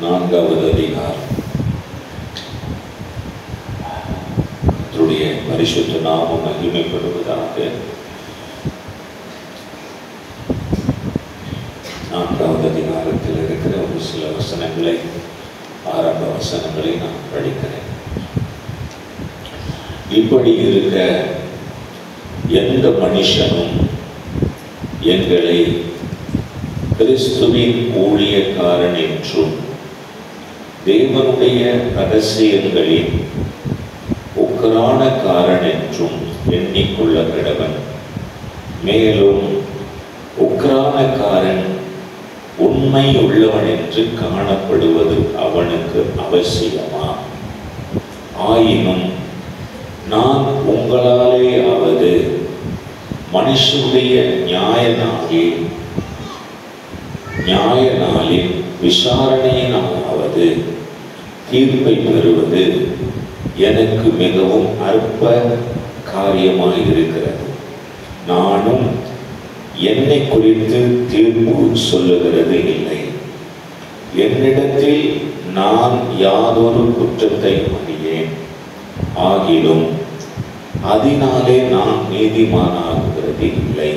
4வது அதிகாரம். கர்த்தருடைய பரிசுத்த நாமம் மகிமைப்படுவதாக. 4வது அதிகாரத்தில் இருக்கிற ஒரு சில வசனங்களை, ஆரம்ப வசனங்களை நான் படிக்கிறேன். இப்படி இருக்க எந்த மனுஷனும் எங்களை கிறிஸ்துவின் ஊழியக்காரன் என்றும் தேவனுடைய ரகசியங்களின் உக்கிரானக்காரன் என்றும் எண்ணிக்கொள்ள கடவன். மேலும் உக்கிரானக்காரன் உண்மை உள்ளவன் என்று காணப்படுவது அவனுக்கு அவசியமா? ஆயினும் நான் உங்களாலே ஆவது மனுஷனுடைய நியாய நாளின் விசாரணையினாவது தீர்ப்பை பெறுவது எனக்கு மிகவும் அற்ப காரியமாயிருக்கிறது. நானும் என்னை குறித்து தீர்ப்பு சொல்லுகிறது இல்லை. என்னிடத்தில் நான் யாதொரு குற்றத்தை அறியேன். ஆகிலும் அதனாலே நான் நீதிமானாகிறது இல்லை.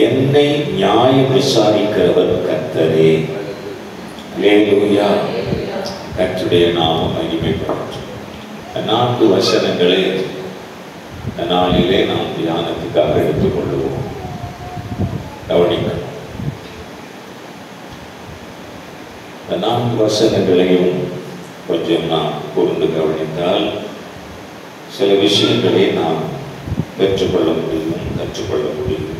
என்னை நியாயம் விசாரிக்கிறவர் கர்த்தரே. அல்லேலூயா. கர்த்தருடைய நாமம் மகிமைப்படட்டும். 4 வசனங்களை நாளிலே நாம் தியானத்துக்காக எடுத்துக்கொள்வோம். கவனிக்கணும். 4 வசனங்களையும் கொஞ்சம் நாம் கூர்ந்து கவனித்தால் சில விஷயங்களை நாம் பெற்றுக்கொள்ள முடியும், கற்றுக்கொள்ள முடியும்,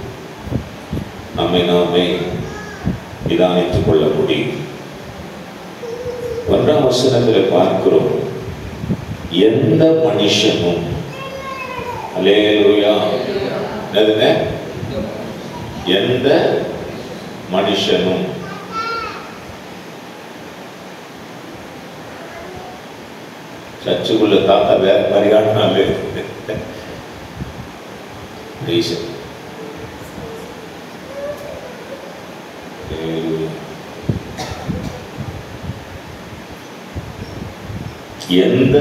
நம்மை நாமே நிதானித்துக் கொள்ள முடியும். 1ஆம் வசனத்தில் பார்க்கிறோம், எந்த மனுஷனும், அல்லேலூயா, என்னதுங்க? எந்த மனுஷனும். சர்ச்சுக்குள்ள தாத்தா வேற மாதிரி காட்டினாலே எந்த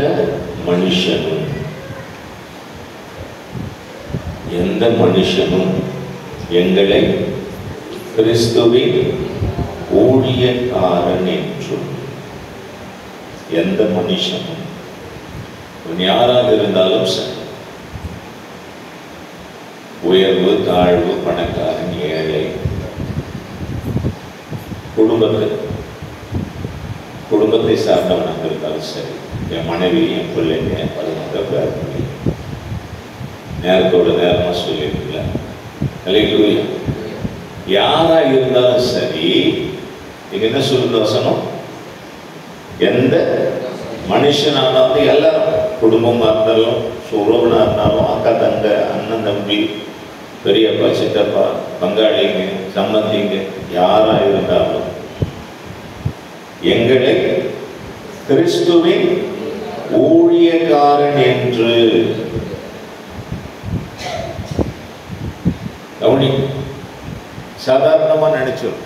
மனுஷனும் எங்களை கிறிஸ்துவின் ஊழியக்காரன் என்றும். எந்த மனுஷனும் யாராக இருந்தாலும் சரி, உயர்வு தாழ்வு, பணக்காரன் ஏழை, குடும்பத்தை சார்ந்தவனாக இருந்தாலும் சரி, என் மனைவி, என் பிள்ளைங்க, பலமாக பேர் பண்ணி நேரத்தோட நேரமா சொல்லியிருக்கல. அல்லேலூயா. யாரா இருந்தாலும் சரி, நீங்க என்ன சொல்லுங்க வசனம்? எந்த மனுஷனானாலும், எல்லாரும் குடும்பமா இருந்தாலும், உறவுனா இருந்தாலும், அக்கா தங்க, அண்ணன் தம்பி, பெரியப்பா சித்தப்பா, பங்காளிங்க, சம்பந்திங்க, யாரா இருந்தாலும் எங்களை கிறிஸ்துவின் ஊழியக்காரன் என்று சாதாரணமா நினைச்சோம்.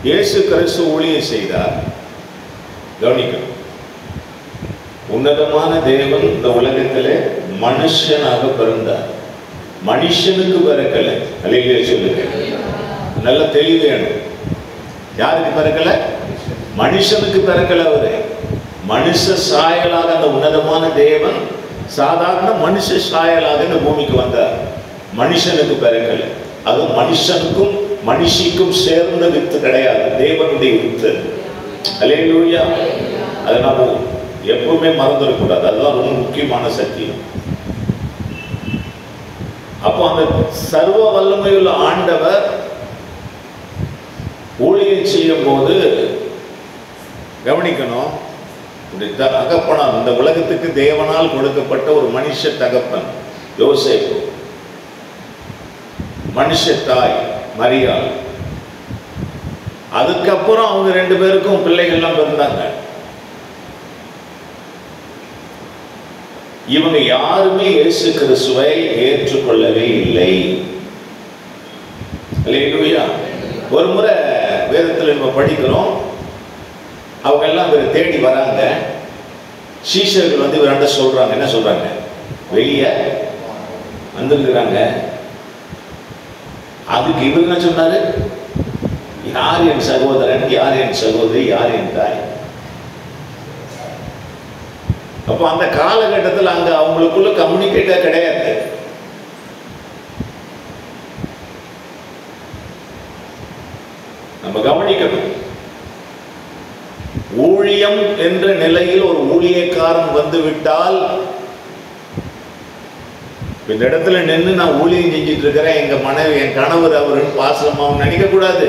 இயேசு கிறிஸ்து ஊழியம் செய்தார். கவனிக்கணும். உன்னதமான தேவன் இந்த உலகத்திலே மனுஷனாக பிறந்தார். மனுஷனுக்கு பிறக்கல. அல்லேலூயா சொல்லுங்க. நல்ல தெளிவு வேணும். யாருக்கு பிறக்கல? மனுஷனுக்கு பிறக்கல. அவரு மனுஷ சாயலாக அந்த உன்னதமான தேவன் சாதாரண மனுஷ சாயலாக இந்த பூமிக்கு வந்தார். மனுஷனுக்கு பிறக்கல. அது மனுஷனுக்கும் மனுஷிக்கும் சேர்ந்த வித்து கிடையாது, தேவனுடைய வித்து. அல்லேலூயா. அதை நம்ம எப்பவுமே மறந்துடக்கூடாது. அதுதான் ரொம்ப முக்கியமான சத்தியம். அப்போ அந்த சர்வ வல்லமையுள்ள ஆண்டவர் ஊழியம் செய்யும் போது கவனிக்கணும், தகப்பனார், இந்த உலகத்துக்கு தேவனால் கொடுக்கப்பட்ட ஒரு மனுஷ தகப்பன் யோசேப்பு, மனுஷ தாய் மரியாள். அதுக்கப்புறம் அவங்க 2 பேருக்கும் பிள்ளைகள்லாம் பிறந்தாங்க. இவங்க யாருமே இயேசு கிறிஸ்துவை ஏற்றுக்கொள்ளவே இல்லை. அல்லேலூயா. ஒரு முறை வேதத்தில் நம்ம படிக்கிறோம், அவங்க எல்லாம் இவரை தேடி வராங்க. சீஷர்கள் வந்து இவர்கிட்ட சொல்றாங்க, என்ன சொல்றாங்க? வெளியே வந்துருக்கிறாங்க. அதுக்கு இவர் என்ன சொன்னாரு? யார் என் சகோதரன், யார் என் சகோதரி, யார் என் தாய்? அப்போ அந்த காலகட்டத்தில் அங்க அவங்களுக்குள்ள கம்யூனிகேட்டே கிடையாது. நம்ம கவனிக்கணும். ஊழியம் என்ற நிலையில் ஒரு ஊழியக்காரன் வந்து விட்டால், இந்த இடத்துல நின்று நான் ஊழியம் செஞ்சிட்டு இருக்கிறேன், எங்க மனைவி என் கணவர் அவருன்னு பாசமாவும் நினைக்க கூடாது,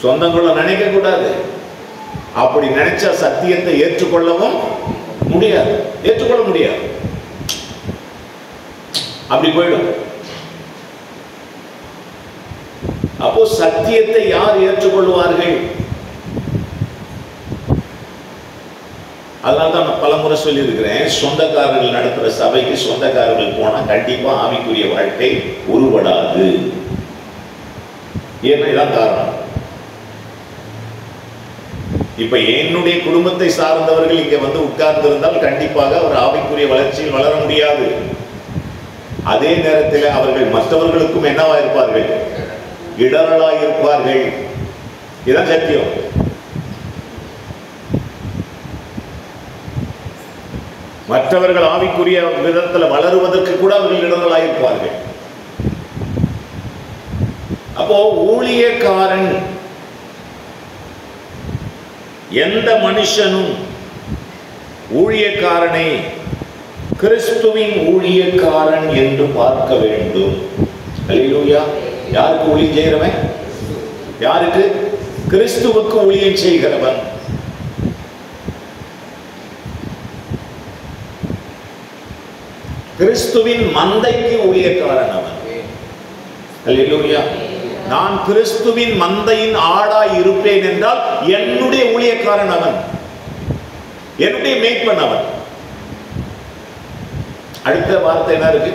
சொந்தங்களை நினைக்க கூடாது. அப்படி நினைச்சா சத்தியத்தை ஏற்றுக்கொள்ளவும் முடியாது, ஏற்றுக்கொள்ள முடியாது. அப்படி போயிடும். அப்போ சத்தியத்தை யார் ஏற்றுக்கொள்வார்கள்? அதனால தான் நான் பலமுறை சொல்லி இருக்கிறேன், சொந்தக்காரர்கள் நடத்துற சபைக்கு சொந்தக்காரர்கள் போனா கண்டிப்பா ஆவிக்குரிய வாழ்க்கை உருவடாது. ஏன்னா இதான் காரணம். இப்ப என்னுடைய குடும்பத்தை சார்ந்தவர்கள் இங்க வந்து உட்கார்ந்து இருந்தால் கண்டிப்பாக அவர் ஆவிக்குரிய வளர்ச்சியில் வளர முடியாது. அதே நேரத்தில் அவர்கள் மற்றவர்களுக்கும் என்னவா இருப்பார்கள்? இடரலாய் இருப்பார்கள். இதுதான் சத்தியம். மற்றவர்கள் ஆவிக்குரிய விதத்தில் வளருவதற்கு கூட அவர்கள் இடரலாய் இருப்பார்கள். அப்போ ஊழியக்காரன், எந்த மனுஷனும் ஊழியக்காரனை கிறிஸ்துவின் ஊழியக்காரன் என்று பார்க்க வேண்டும். அல்லேலூயா. யாருக்கு ஊழியம் செய்கிறவன்? யாருக்கு? கிறிஸ்துவுக்கு ஊழியம் செய்கிறவன். கிறிஸ்துவின் மந்தைக்கு ஊழியக்காரன் அவன். அல்லேலூயா. நான் கிறிஸ்துவின் மந்தையின் ஆடாய் இருப்பேன் என்றால் என்னுடைய ஊழியக்காரன் அவன், என்னுடைய மேய்ப்பன் அவன். அடுத்த வார்த்தை என்ன இருக்கு?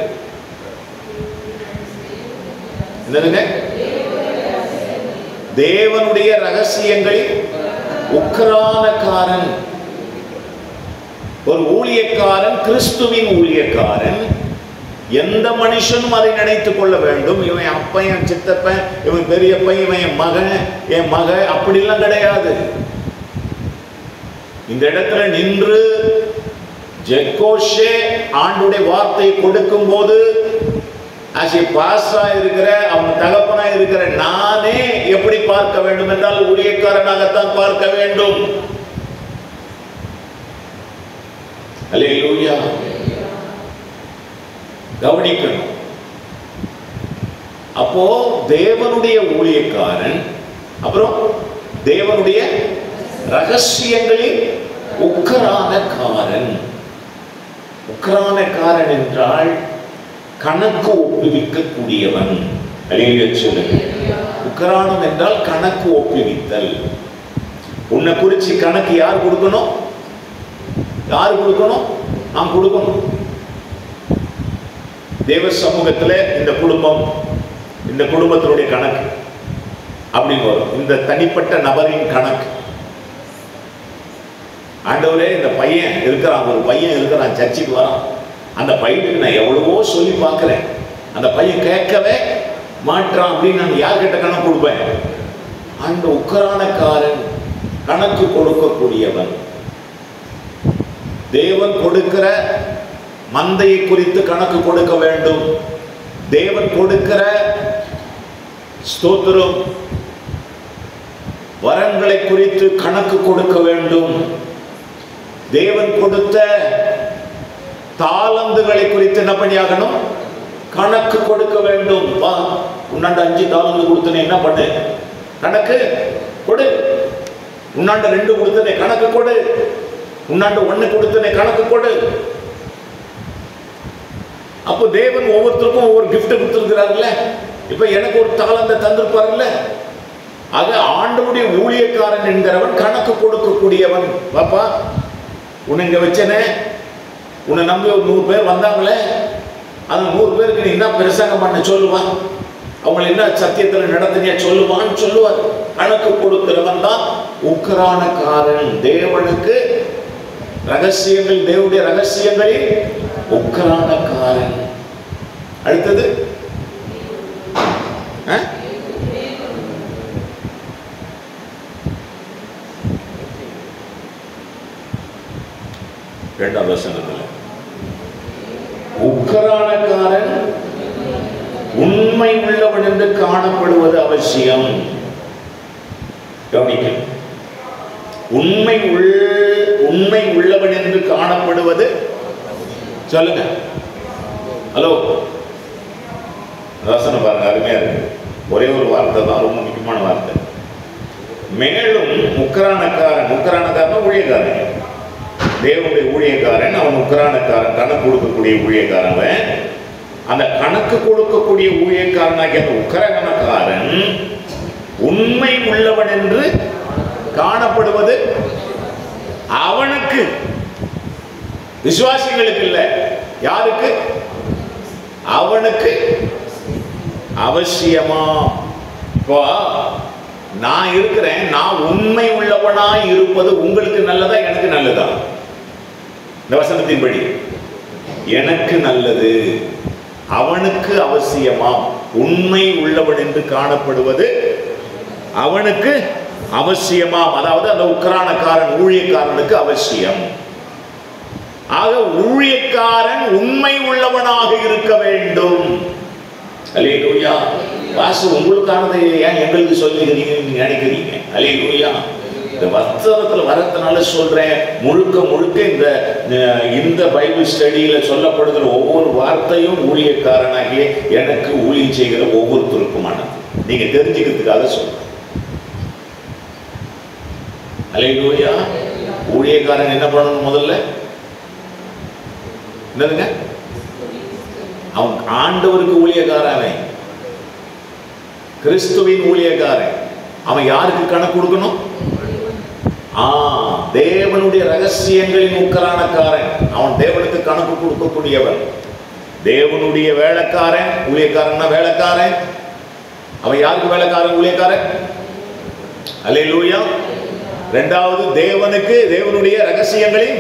என்னதுங்க? தேவனுடைய ரகசியங்களில் உக்கிரானக்காரன். ஒரு ஊழியக்காரன், கிறிஸ்துவின் ஊழியக்காரன், எந்த மனுஷனும் அதை நினைத்துக் கொள்ள வேண்டும். இவன் அப்பன், என் சித்தப்பன், இவன் பெரியப்பன், இவன் என் மகன், என் மக, அப்படிலாம் கிடையாது. இந்த இடத்துல நின்று ஜெக்கோஷே ஆண்டுடைய வார்த்தை கொடுக்கும் போது பாஸ்டரா இருக்கிற, அவன் தகப்பனா இருக்கிற நானே எப்படி பார்க்க வேண்டும் என்றால் ஊழியக்காரனாகத்தான் பார்க்க வேண்டும். அல்லேலூயா. கவனிக்கணும். அப்போ தேவனுடைய ஊழியக்காரன், அப்புறம் தேவனுடைய ரகசியங்களில் உக்கிரானக்காரன். உக்கிரானக்காரன் என்றால் கணக்கு ஒப்புவிக்கக்கூடியவன். அல்லேலூயா சொல்லுங்க. உக்கிரானம் என்றால் கணக்கு ஒப்புவித்தல். உன்னை குறிச்சு கணக்கு யார் கொடுக்கணும்? யார் கொடுக்கணும்? நாம் கொடுக்கணும். தேவ சமூகத்தில் இந்த குடும்பம், இந்த குடும்பத்தினுடைய கணக்கு அப்படின்னு வரும். இந்த தனிப்பட்ட நபரின் கணக்கு. ஆண்டவரே, இந்த பையன் இருக்கிறான், ஒரு பையன் இருக்கிறான், சர்ச்சுக்கு வரான், அந்த பையனுக்கு நான் எவ்வளவோ சொல்லி பார்க்கிறேன், அந்த பையன் கேட்கவே மாற்றான் அப்படின்னு நான் யார்கிட்ட கணக்கு கொடுப்பேன்? அந்த உக்கிரானக்காரன், கணக்கு கொடுக்கக்கூடியவன். தேவன் கொடுக்கிற மந்தையை குறித்து கணக்கு கொடுக்க வேண்டும். தேவன் கொடுக்கிற ஸ்தோத்திரம் வரங்களை குறித்து கணக்கு கொடுக்க வேண்டும். தேவன் கொடுத்த தாளந்துகளை குறித்து என்ன பண்ணியாகணும்? கணக்கு கொடுக்க வேண்டும். வா, உன்னாண்ட 5 தாளந்து கொடுத்தனே, என்ன பண்ணு? கணக்கு கொடு. உன்னாண்ட 2 கொடுத்தனே, கணக்கு கொடு. உன்னாண்ட 1 கொடுத்தனே, கணக்கு கொடு. அப்போ தேவன் ஒவ்வொருத்தருக்கும் ஒவ்வொரு கிஃப்ட் கொடுத்திருக்கிறார்ல. இப்ப எனக்கு ஒரு தாளந்தை தந்திருப்பார்ல. ஆக ஆண்டவருடைய ஊழியக்காரன் என்கிறவன் கணக்கு கொடுக்கக்கூடியவன். பாப்பா, உன்னை இங்க வச்சனே, உன்னை நம்பி ஒரு 100 பேர் வந்தாங்களே, அந்த 100 பேருக்கு நீ என்ன பிரசங்கம் பண்ண சொல்லுவான்? அவங்களை என்ன சத்தியத்துல நடத்தினியா சொல்லுவான்னு சொல்லுவார். கணக்கு கொடுக்கிறவன் தான் உக்கிரானக்காரன். தேவனுக்கு ரகசியங்கள், தேவனுடைய ரகசியங்களில் உக்கிரானக்காரன். அடுத்தது இரண்டாம் வசனத்தில் உக்கிரானக்காரன் உண்மை உள்ளவன் என்று காணப்படுவது அவசியம். கவனிக்க, உண்மை உள்ளவன் என்று காணப்படுவது, சொல்லுங்க, ஹலோ, வசனம் பாருங்க, அருமையா இருக்கு. ஒரே ஒரு வார்த்தை தான், ரொம்ப முக்கியமான வார்த்தை. மேலும் உக்கிரானக்காரன் ஊழியக்காரன், தேவனுடைய ஊழியக்காரன், அவன் உக்கிரானக்காரன், கணக்கு கொடுக்கக்கூடிய ஊழியக்காரன். அந்த கணக்கு கொடுக்கக்கூடிய ஊழியக்காரனாகிய அந்த உக்கிரானக்காரன் உண்மை உள்ளவன் என்று காணப்படுவது அவனுக்கு, விசுவாசிகளுக்கு இல்ல, யாருக்கு? அவனுக்கு அவசியமா. இப்போ நான் இருக்கிறேன், நான் உண்மை உள்ளவனாய் இருப்பது உங்களுக்கு நல்லதா எனக்கு நல்லதா? இந்த வசனத்தின்படி எனக்கு நல்லது, அவனுக்கு அவசியமா. உண்மை உள்ளவன் என்று காணப்படுவது அவனுக்கு அவசியமாம். அதாவது அந்த உக்கிரானக்காரன் ஊழியக்காரனுக்கு அவசியம். ஆக ஊழியக்காரன் உண்மை உள்ளவனாக இருக்க வேண்டும். அல்லேலூயா. வாசு உங்களுக்கானதை ஏன் எங்களுக்கு சொல்லுகிறீங்க நினைக்கிறீங்க? அல்லேலூயா. இந்த வசனத்துல வரதுனால சொல்றேன், முழுக்க இந்த பைபிள் ஸ்டடியில சொல்லப்படுகிற ஒவ்வொரு வார்த்தையும் ஊழியக்காரனாகிய எனக்கு ஊழியம் செய்கிற ஒவ்வொருத்தருக்குமானது. நீங்க தெரிஞ்சுக்கிறதுக்காக சொல்றேன். அல்லேலூயா. ஊழியக்காரன் என்ன பண்ணணும்? முதல்ல என்னதுங்க? அவன் ஆண்டவருக்கு ஊழியக்காரன், கிறிஸ்துவின் ஊழியக்காரன். அவன் யாருக்கு கணக்கு கொடுக்கணும்? தேவனுடைய ரகசியங்களின் உக்கிரானக்காரன். அவன் தேவனுக்கு கணக்கு கொடுக்கக்கூடியவன். தேவனுடைய வேலைக்காரன். ஊழியக்காரன் வேலைக்காரன். அவன் யாருக்கு வேலைக்காரன்? ஊழியக்காரன். அல்லேலூயா. இரண்டாவது, தேவனுக்கு, தேவனுடைய ரகசியங்களின்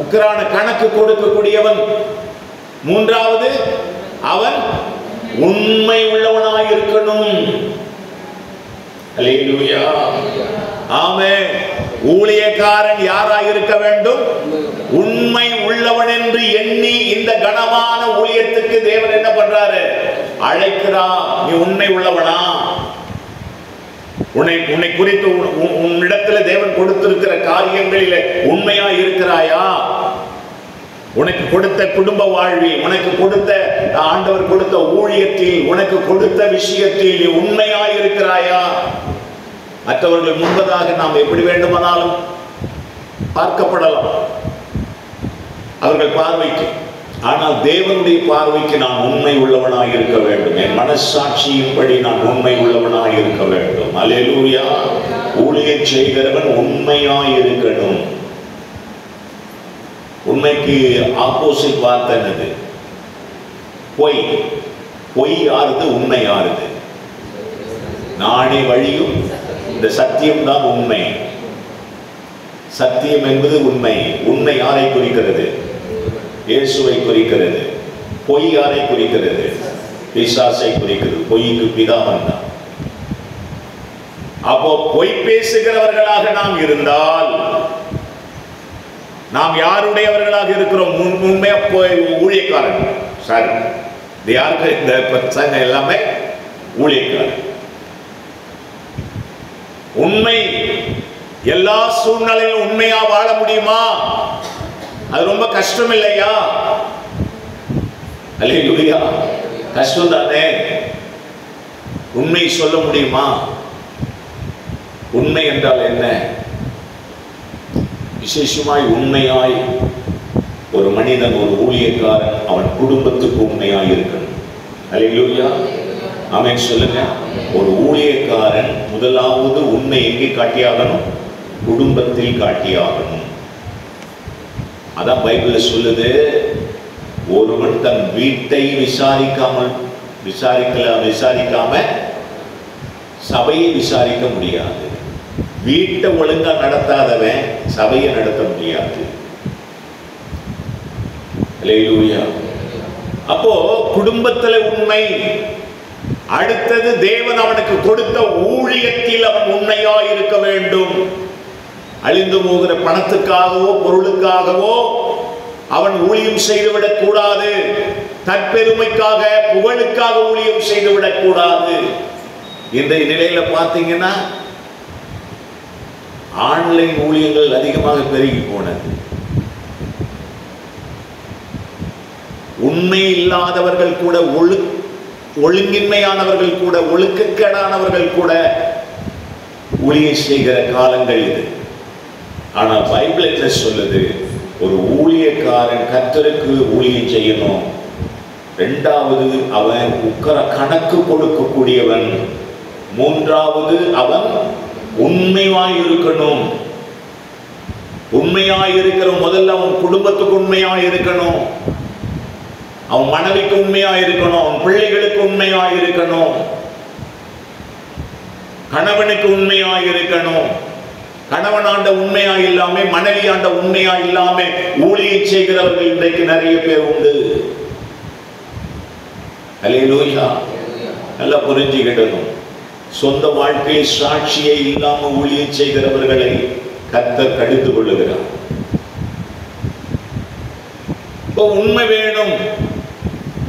உக்கிரான கணக்கு கொடுக்கக்கூடியவன். மூன்றாவது, அவன் உண்மை உள்ளவனாய் இருக்கணும். அல்லேலூயா. ஆமென். ஊழியக்காரன் யாராய் இருக்க வேண்டும்? உண்மை உள்ளவன் என்று எண்ணி இந்த கனமான ஊழியத்துக்கு தேவன் என்ன பண்றாரு? அழைக்கிறார். நீ உண்மை உள்ளவனா? உன்னை குறித்து உன்னிடத்தில் தேவன் கொடுத்திருக்கிற காரியங்களில் உண்மையா இருக்கிறாயா? உனக்கு கொடுத்த குடும்ப வாழ்வில், உனக்கு கொடுத்த ஆண்டவர் கொடுத்த ஊழியத்தில், உனக்கு கொடுத்த விஷயத்தில் நீ உண்மையா இருக்கிறாயா? மற்றவர்கள் முன்பதாக நாம் எப்படி வேண்டுமானாலும் பார்க்கப்படலாம் அவர்கள் பார்வைக்கு. ஆனால் தேவனுடைய பார்வைக்கு நான் உண்மை உள்ளவனாய் இருக்க வேண்டும். என் மனசாட்சியின்படி நான் உண்மை உள்ளவனாய் இருக்க வேண்டும். அல்லேலூயா. ஊழியம் செய்கிறவன் உண்மையாய் இருக்கணும். உண்மைக்கு ஆப்போசிட் வார்த்தை என்னது? பொய். பொய் யாருது? உண்மை யாருது? நானே வழியும் இந்த சத்தியம் தான் உண்மை. சத்தியம் என்பது உண்மை. உண்மை யாரை குறிக்கிறது? இயேசுவை குறிக்கிறது. பொய் யாரை குறிக்கிறது? பிசாசை குறிக்கிறது. பொய்க்கு பிதாவன் தான். அப்போ பொய் பேசுகிறவர்களாக நாம் இருந்தால் நாம் யாருடையவர்களாக இருக்கிறோம்? உண்மையா ஊழியக்காரன். சாரி, இது யாருக்கு இந்த பிரச்சனை? எல்லாமே ஊழியக்காரன். உண்மை எல்லா சூழ்நிலையிலும் உண்மையா வாழ முடியுமா? அது ரொம்ப கஷ்டம் இல்லையா? அல்லேலூயா. கஷ்டம் தானே. உண்மை சொல்ல முடியுமா? உண்மை என்றால் என்ன? விசேஷமாய் உண்மையாய் ஒரு மனிதன், ஒரு ஊழியக்காரன் அவன் குடும்பத்துக்கு உண்மையாய் இருக்கணும். அல்லேலூயா. ஆமென் சொல்லுங்க. ஒரு ஊழியக்காரன் முதலாவது உண்மை எங்கே காட்டியாகணும்? குடும்பத்தில் காட்டியாகணும். அதான் பைபிள்ல சொல்லுது, ஒருவன் தன் வீட்டை விசாரிக்காமல் விசாரிக்காம சபையை விசாரிக்க முடியாது. வீட்டை ஒழுங்கா நடத்தாதவன் சபையை நடத்த முடியாது. அல்லேலூயா. அப்போ குடும்பத்துல உண்மை, அடுத்தது தேவன் அவனுக்கு கொடுத்த ஊழியத்தில் அவன் உண்மையா இருக்க வேண்டும். அழிந்து போகிற பணத்துக்காகவோ பொருளுக்காகவோ அவன் ஊழியம் செய்துவிடக் கூடாது. தற்பெருமைக்காக புகழுக்காக ஊழியம் செய்துவிடக் கூடாது. இன்றைய நிலையில பார்த்தீங்கன்னா ஆன்லைன் ஊழியங்கள் அதிகமாக பெருகி போனது. உண்மை இல்லாதவர்கள் கூட, ஒழுங்கின்மையானவர்கள் கூட, ஒழுக்கக்கேடானவர்கள் கூட ஊழியம் செய்கிற காலங்கள் இது. ஆனால் பைபிள் என்ன சொல்லுது? ஒரு ஊழியக்காரன் கர்த்தருக்கு ஊழியம் செய்யணும். இரண்டாவது, அவன் உக்கர கணக்கு கொடுக்கக்கூடியவன். மூன்றாவது, அவன் உண்மையாயிருக்கணும். உண்மையாயிருக்கிற முதல்ல அவன் குடும்பத்துக்கு உண்மையாயிருக்கணும், அவன் மனைவிக்கு உண்மையாயிருக்கணும், அவன் பிள்ளைகளுக்கு உண்மையாயிருக்கணும், கணவனுக்கு உண்மையாயிருக்கணும். கணவன் ஆண்ட உண்மையா இல்லாம, மனைவி ஆண்ட உண்மையா இல்லாம ஊழியம் செய்கிறவர்கள் இன்றைக்கு நிறைய பேர் உண்டு. அல்லேலூயா. நல்லா புரிஞ்சுக்கிடணும். சொந்த வாழ்க்கை சாட்சியை இல்லாம ஊழியம் செய்கிறவர்களை கர்த்தர் கடிந்து கொள்ளுகிறார். இப்போ உண்மை வேணும்.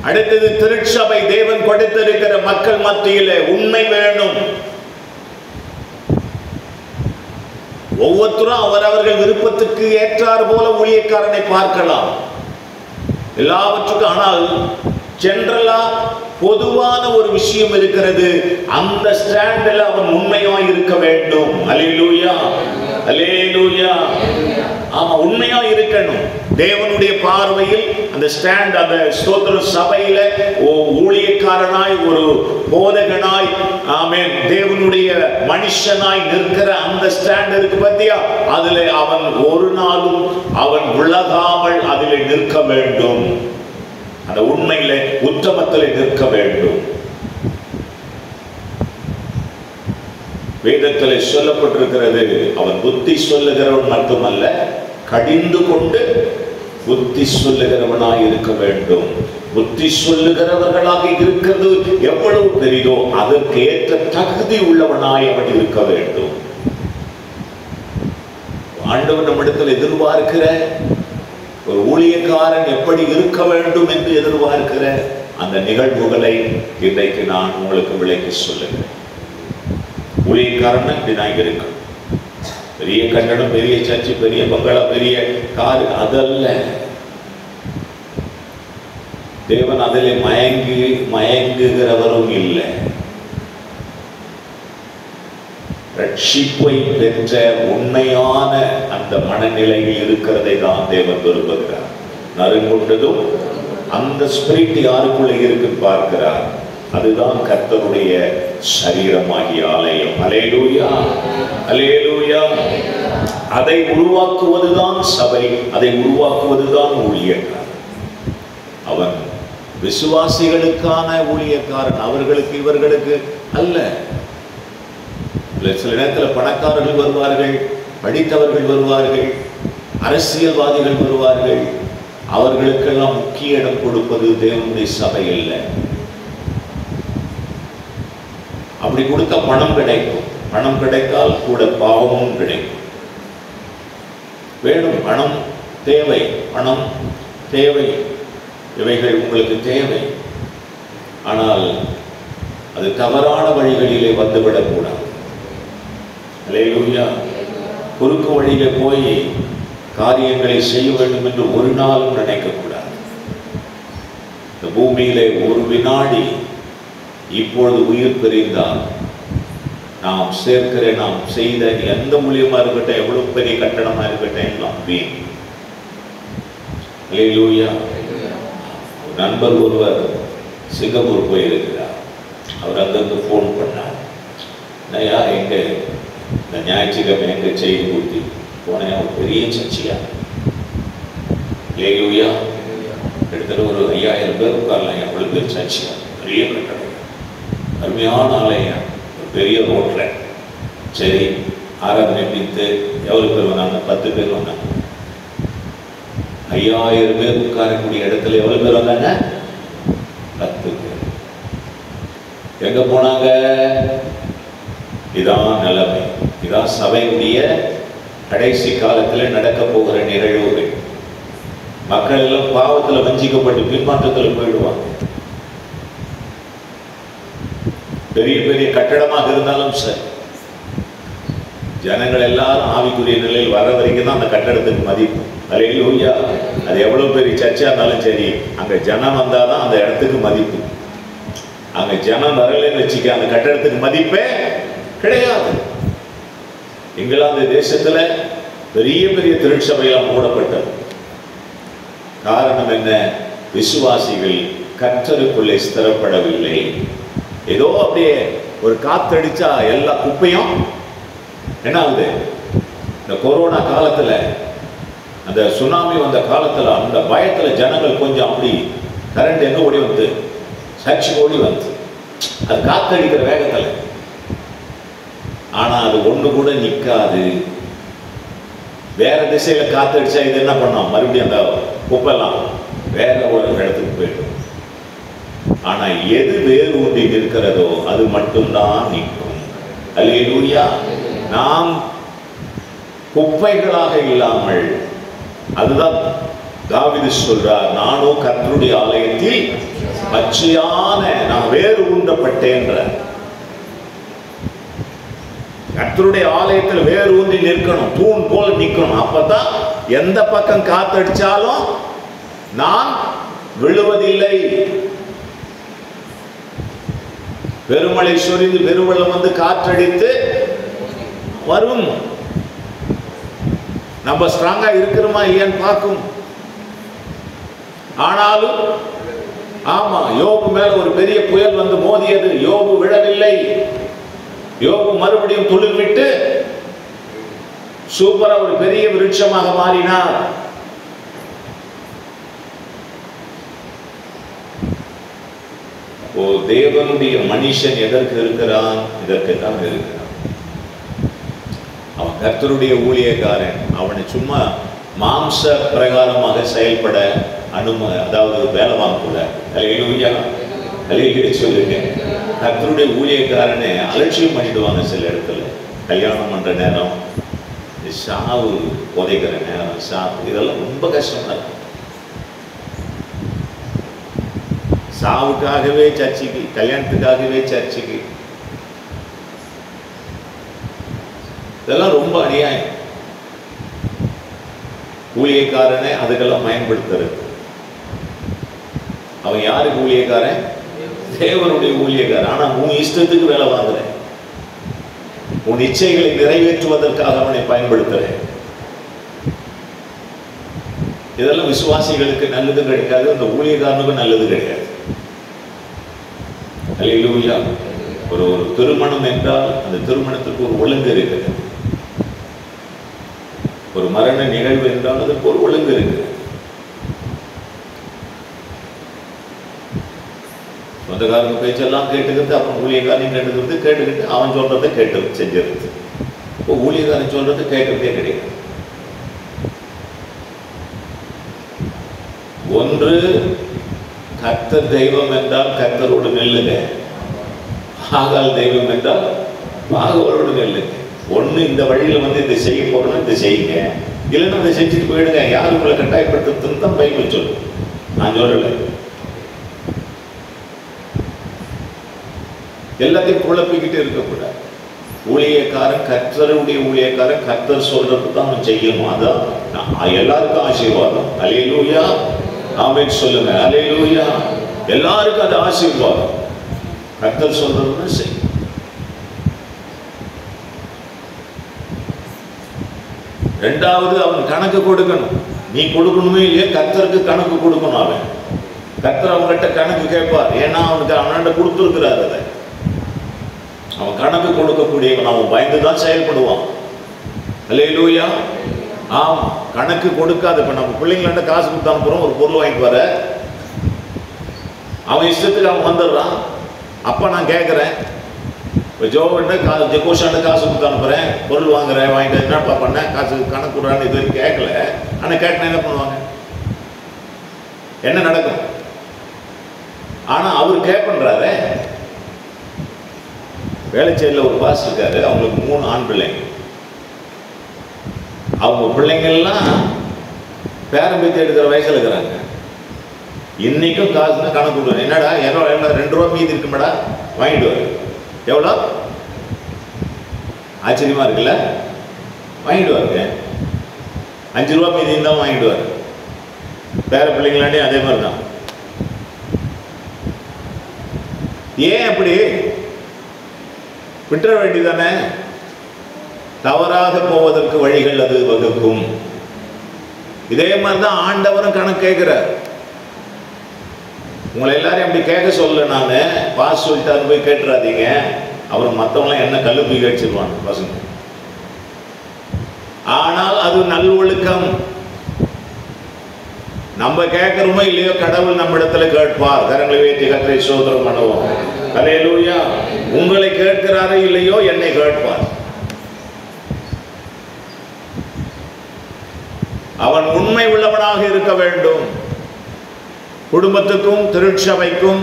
அடுத்தது திருச்சபை, தேவன் கொடுத்திருக்கிற மக்கள் மத்தியில உண்மை வேணும். ஒவ்வொருத்தரும் அவரவர்கள் விருப்பத்துக்கு ஏற்றார் போல ஊழியக்காரனை பார்க்கலாம் எல்லாவற்றுக்கும். ஆனால் ஜெனரலா பொதுவான ஒரு விஷயம் இருக்கிறது. அந்த ஸ்டாண்டில் அவன் உண்மையா இருக்க வேண்டும். அல்லேலூயா, அல்லேலூயா. ஆமா, உண்மையா இருக்கணும். தேவனுடைய பார்வையில் அந்த ஸ்டாண்ட், அந்த ஸ்தோத்திர சபையில ஊழியக்காரனாய், ஒரு போதகனாய், ஆமென், தேவனுடைய மனுஷனாய் நிற்கிற அந்த ஸ்டாண்ட் இருக்கு பத்தியா, அதுல அவன் ஒரு நாளும் அவன் விலகாமல் அதிலே நிற்க வேண்டும். அந்த உண்மையில உத்தமத்திலே நிற்க வேண்டும். வேதத்திலே சொல்லப்பட்டிருக்கிறது, அவன் புத்தி சொல்லுகிறவன் மட்டுமல்ல, கடிந்து கொண்டு புத்தி சொல்லுகிறவனாய் இருக்க வேண்டும். புத்தி சொல்லுகிறவர்களாக இருக்கிறது எவ்வளவு பெரிதோ அதற்கு ஏற்ற தகுதி உள்ளவனாய் அவன் இருக்க வேண்டும். ஆண்டவன் நம்மிடத்தில் எதிர்பார்க்கிற ஒரு ஊழியக்காரன் எப்படி இருக்க வேண்டும் என்று எதிர்பார்க்கிற அந்த நிகழ்வுகளை இன்றைக்கு நான் உங்களுக்கு விளக்கி சொல்லுகிறேன். ஊழியக்காரன் இப்படிதான் இருக்கணும். பெரிய கட்டடம், பெரிய சர்ச்சு, பெரிய பங்களா, பெரிய கார் அதல்ல. தேவன் அதில் மயங்குகிறவரும் இல்லை. ரட்சிப்பை பெற்ற உண்மையான அந்த மனநிலையில் இருக்கிறதை தான் தேவன் விரும்புகிறார். நறுங்குண்டதும் அந்த ஸ்பிரிட் யாருக்குள்ளே இருக்குன்னு பார்க்கிறார். அதுதான் கர்த்தருடைய சரீரமாகிய ஆலயம். அல்லேலூயா, அல்லேலூயா. அதை உருவாக்குவதுதான் சபை, அதை உருவாக்குவதுதான் ஊழியக்காரன். அவன் விசுவாசிகளுக்கான ஊழியக்காரன், அவர்களுக்கு இவர்களுக்கு அல்ல. சில நேரத்தில் பணக்காரர்கள் வருவார்கள், படித்தவர்கள் வருவார்கள், அரசியல்வாதிகள் வருவார்கள். அவர்களுக்கெல்லாம் முக்கிய இடம் கொடுப்பது தேவனுடைய சபை இல்லை. அப்படி கொடுத்த பணம் கிடைக்கும். பணம் கிடைத்தால் கூட பாவமும் கிடைக்கும். வேணும், பணம் தேவை, பணம் தேவை, இவைகள் உங்களுக்கு தேவை. ஆனால் அது தவறான வழிகளிலே வந்துவிடக்கூடாது. அல்லேலூயா. குறுக்கு வழியிலே போய் காரியங்களை செய்ய வேண்டும் என்று ஒரு நாளும் நினைக்கக்கூடாது. இந்த பூமியிலே ஒரு வினாடி இப்பொழுது உயிர் பிரிந்தால் நாம் சேர்க்கிற, நாம் செய்த எந்த மூலியமா இருக்கட்டும், எவ்வளவு பெரிய கட்டணமா இருக்கட்டும், எல்லாம் வீண். அல்லேலூயா. நண்பர் ஒருவர் சிங்கப்பூர் போயிருக்கிறார். அவர் அங்கிருந்து ஃபோன் பண்ணார். நையா, எங்க இந்த ஞாயிற்றுக்கிழமை எங்க செய்தி கொடுத்தி போனேன், ஒரு பெரிய சர்ச்சையா. அல்லேலூயா. கிட்டத்தட்ட ஒரு 5000 பேர் உட்காரலாம். எவ்வளவு பேர் சர்ச்சையா. பெரிய கட்டடம், அருமையான ஆலயம், பெரிய ரோட்ல. சரி, ஆராதனை முடித்து எவ்வளவு பேர் வந்தாங்க? 10 பேர் வந்தாங்க. 5000 பேர் உட்காரக்கூடிய இடத்துல எவ்வளவு பேர் வந்தாங்க? 10 பேர். எங்க போனாங்க? இதான் நிலைமை. இதான் சபையுடைய கடைசி காலத்தில் நடக்க போகிற நிகழ்வுகள். மக்கள் எல்லாம் பாவத்தில் வஞ்சிக்கப்பட்டு பின்மாற்றத்தில் போயிடுவாங்க. பெரிய பெரிய கட்டடமாக இருந்தாலும் சரி, ஜனங்கள் எல்லாரும் ஆவிக்குரிய நிலையில் வர வரைக்கும் தான் அந்த கட்டடத்துக்கு மதிப்பு. அல்லேலூயா. அது எவ்வளவு பெரிய சர்ச்சா இருந்தாலும் சரி, அங்க ஜனம் வந்தாதான் அந்த இடத்துக்கு மதிப்பு. அங்க ஜனம் வரலன்னு வச்சுக்க, அந்த கட்டடத்துக்கு மதிப்பே கிடையாது. இங்கிலாந்து தேசத்துல பெரிய பெரிய திருச்சபையெல்லாம் மூடப்பட்டது. காரணம் என்ன? விசுவாசிகள் கர்த்தருக்குள்ளே ஸ்திரப்படவில்லை. ஏதோ அப்படியே ஒரு காத்தடிச்சா எல்லா குப்பையும் என்ன ஆகுது? இந்த கொரோனா காலத்துல, அந்த சுனாமி வந்த காலத்துல, அந்த பயத்துல ஜனங்கள் கொஞ்சம் அப்படி கரண்ட் எங்க ஓடி வந்து, சர்ச்சு ஓடி வந்து, அது காத்தடிக்கிற வேகத்துல. ஆனா அது ஒண்ணு கூட நிக்காது. வேற திசையில காத்தடிச்சா இது என்ன பண்ணோம்? மறுபடியும் அந்த குப்பெல்லாம் வேற ஒரு இடத்துக்கு போயிடும். ஆனா எது வேறு ஊன்றி இருக்கிறதோ அது மட்டும்தான் நிற்கும். அல்லேலூயா. நாம் குப்பைகளாக இல்லாமல், அதுதான் தாவீது சொல்றார், நானோ கர்த்தருடைய ஆலயத்தில் பச்சையான நான் வேறு ஊன்றப்பட்டேன். கர்த்தருடைய ஆலயத்தில் வேறு ஊன்றி நிற்கணும், தூண் போல் நிற்கணும். அப்பதான் எந்த பக்கம் காத்தடிச்சாலும் நான் விழுவதில்லை. பெருமழை சொரிந்து பெருவெள்ளம் வந்து காற்றடித்து வரும். நம்ம ஸ்ட்ராங்கா இருக்கிறோமா இல்லையான்னு பார்க்கும். ஆனாலும் ஆமா, யோபு மேல ஒரு பெரிய புயல் வந்து மோதியது. யோபு விழவில்லை. யோபு மறுபடியும் துளிர் விட்டு சூப்பரா ஒரு பெரிய விருட்சமாக மாறினார். தேவனுடைய மனுஷன் எதற்கு இருக்கிறான்? இதற்கு தான் இருக்கிறான். அவன் கர்த்தருடைய ஊழியக்காரன். அவனை சும்மா மாம்ச பிரகாரமாக செயல்பட அதாவது வேலை வாங்கக்கூட. அல்லேலூயா. அல்லேலூயா சொல்லுங்க. கர்த்தருடைய ஊழியக்காரனை அலட்சியம் பண்ணிடுவாங்க சில இடத்துல. கல்யாணம் பண்ற நேரம், சாவு உதைக்கிற நேரம், சாவு, இதெல்லாம் ரொம்ப கஷ்டமா இருக்கும். சாவுக்காகவே சர்ச்சைக்கு, கல்யாணத்துக்காகவே சர்ச்சைக்கு, இதெல்லாம் ரொம்ப அநியாயம். ஊழியக்காரனை அதுக்கெல்லாம் பயன்படுத்துறது. அவன் யாருக்கு ஊழியக்காரன்? தேவனுடைய ஊழியக்காரன். ஆனா உன் இஷ்டத்துக்கு வேலை வாங்குறேன், உன் இச்சைகளை நிறைவேற்றுவதற்காக அவனை பயன்படுத்துறேன். இதெல்லாம் விசுவாசிகளுக்கு நல்லது கிடைக்காது, அந்த ஊழியக்காரனுக்கு நல்லது கிடையாது. அல்லேலூயா. ஒரு திருமணம் என்றால் அந்த திருமணத்துக்கு ஒரு ஒழுங்கு இருக்குது. ஒரு மரண நிகழ்வு என்றால் அதுக்கு ஒரு ஒழுங்கு இருக்குது. சொந்தக்காரங்க பேச்செல்லாம் கேட்டுக்கிறது, அப்புறம் ஊழியக்காரன் கேட்டுக்கிட்டு அவன் சொல்றதை கேட்டு செஞ்சிருது. இப்போ ஊழியக்காரன் சொல்றது கேட்கறதே கிடையாது. ஒன்று, கர்த்தர் தெய்வம் என்றால் கர்த்தரோடு நெல்லுங்க. ஆகால் தெய்வம் என்றால் ஆகாலோடு நெல்லுங்க. ஒண்ணு இந்த வழியில வந்து இதை செய்ய போறோம்னா இதை செய்யுங்க, இல்லைன்னா அதை செஞ்சுட்டு போயிடுங்க. யாரும் உங்களை கட்டாயப்படுத்துறதுன்னு தான் பைபிள் சொல்லு. நான் சொல்லலை. எல்லாத்தையும் குழப்பிக்கிட்டு இருக்கக்கூடாது. ஊழியக்காரன், கர்த்தருடைய ஊழியக்காரன், கர்த்தர் சொல்றது தான் அவன் செய்யணும். அதான் எல்லாருக்கும் ஆசீர்வாதம். அல்லேலூயா. ஆமென் சொல்லுங்க. அல்லேலூயா. எல்லாருக்கும் அது ஆசீர்வாதம். கர்த்தர் சொல்றதுன்னு செய். ரெண்டாவது, அவன் கணக்கு கொடுக்கணும். நீ கொடுக்கணுமே இல்லையா, கர்த்தருக்கு கணக்கு கொடுக்கணும். அவன் கர்த்தர் அவன்கிட்ட கணக்கு கேட்பார். ஏன்னா அவனுக்கு அவன்கிட்ட கொடுத்துருக்கிறார். அதை அவன் கணக்கு கொடுக்கக்கூடியவன். அவன் பயந்துதான் செயல்படுவான். அல்லேலூயா. ஆமா, கணக்கு கொடுக்காது. இப்ப நம்ம பிள்ளைங்கள்ட்ட காசு கொடுத்து அனுப்புறோம், ஒரு பொருள் வாங்கிட்டு வர, அவன் இஷ்டத்துக்கு அவன் வந்துடுறான். அப்போ நான் கேட்குறேன், இப்போ ஜோவன்ட்டு கோஷாண்டு காசு கொடுத்து அனுப்புகிறேன், பொருள் வாங்குறேன், வாங்கிட்டு என்னப்பா பண்ணேன், காசு கணக்கு கொடுறான்னு இது வரைக்கும் கேட்கல. ஆனால் கேட்டேன் என்ன பண்ணுவாங்க, என்ன நடக்கும்? ஆனால் அவர் கேட்பண்றாரு. வேலைச்சேரியில் ஒரு பாஸ் இருக்காரு, அவங்களுக்கு 3 ஆண் பிள்ளைங்க. அவங்க பிள்ளைங்கள்லாம் பேரம்பேத்தி எடுக்கிற வயசில் இருக்கிறாங்க. இன்னைக்கும் காசுனா கணக்கு கொடுக்குறேன். என்னடா 2 ரூபா மீதி இருக்குமாடா, வாங்கிட்டு வரு. எவ்வளோ ஆச்சரியமா இருக்குல்ல? வாங்கிட்டு வாருங்க. 5 ரூபா மீதி இருந்தால் வாங்கிட்டு வாரு. பேர பிள்ளைங்களாண்டே அதே மாதிரி தான். ஏன் அப்படி விட்டுற வேண்டியதானே? தவறாக போவதற்கு வழிகள் அது வகுக்கும். இதே மாதிரி தான் ஆண்டவரும் கணக்கு கேட்கிறார். உங்களை எல்லாரையும் அப்படி கேட்க சொல்ல, நான் பாஸ் சொல்லிட்டாரு போய் கேட்டுறாதீங்க. அவர் மற்றவங்களாம் என்ன கல்லு போய் கழிச்சிருவாங்க பசங்க. ஆனால் அது நல்வொழுக்கம். நம்ம கேட்கிறோமோ இல்லையோ, கடவுள் நம்ம இடத்துல கேட்பார். கரங்களை வேற்றி கர்த்தரை ஸ்தோத்திரம் பண்ணுவோம். அல்லேலூயா. உங்களை கேட்கிறாரோ இல்லையோ, என்னை கேட்பார். அவன் உண்மை உள்ளவனாக இருக்க வேண்டும். குடும்பத்துக்கும் திருச்சபைக்கும்